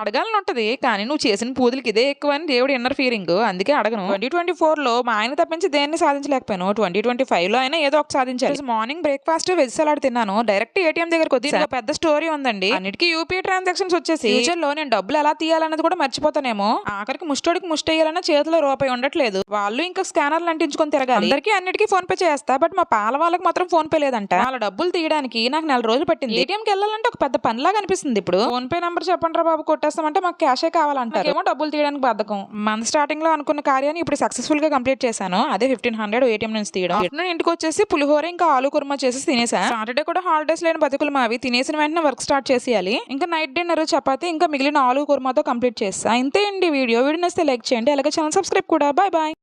అడగాలని ఉంటది, కానీ నువ్వు చేసిన పూజలకి ఇదే ఎక్కువ అని దేవుడు ఇన్నర్ ఫీలింగ్, అందుకే అడగను. 2024 లో మా ఆయన తప్పించి దేన్ని సాధించలేకపోయాను. 2025 లో అయినా ఏదో ఒక సాధించాలి. మార్నింగ్ బ్రేక్ఫాస్ట్ వెజ్ సలాడ్ తిన్నాను. డైరెక్ట్ ఏటీఎం దగ్గరకు వచ్చి పెద్ద స్టోరీ ఉందండి. అన్నిటికీ యూపీఐ ట్రాన్సాక్షన్స్ వచ్చేసి ఫ్యూచర్ లో నేను డబ్బులు ఎలా తీయాలన్నది కూడా మర్చిపోతానేమో. ఆఖరికి ముష్టోడికి ముష్టేయాలన్నా చేతిలో రూపాయి ఉండట్లేదు. వాళ్ళు ఇంకా స్కానర్లు అంటించుకొని తిరగాలి. అందరికీ అన్నిటికీ ఫోన్ పే చేస్తా, బట్ మా పాల వాళ్ళకి మాత్రం ఫోన్ పే లేదంట. వాళ్ళ డబ్బులు తీయడానికి నాకు 4 రోజులు పట్టింది. ఏటీఎంకి వెళ్ళాలంటే ఒక పెద్ద పనిలాగా అనిపిస్తుంది. ఇప్పుడు ఫోన్ పే నంబర్ చెప్పండి రా బాబు కొట్టేస్తామంటే మాకు క్యాషే కావాలంటారు. ఏమో డబ్బులు తీయడానికి బద్ధకం. మంత్ స్టార్టింగ్ లో అనుకున్న కార్యాన్ని ఇప్పుడు సక్సెస్ఫుల్ గా కంప్లీట్ చేశాను. అదే 1500 ఏటీఎం నుంచి తీయడం. ఇంటికి వచ్చేసి పులిహోర ఇంకా ఆలు కుర్మా చేసి తినేసా. సాటర్డే కూడా హాలిడేస్ లేని బతుకులు మావి. తినేసిన వెంటనే వర్క్ స్టార్ట్ చేసేయాలి. ఇంకా నైట్ డిన్నర్ చపాతి ఇంకా మిగిలిన ఆలు కుర్మాతో కంప్లీట్ చేస్తా. ఇంతే అండి వీడియో నచ్చితే లైక్ చేయండి, అలాగే ఛానల్ సబ్స్క్రైబ్ కూడా. Bye bye.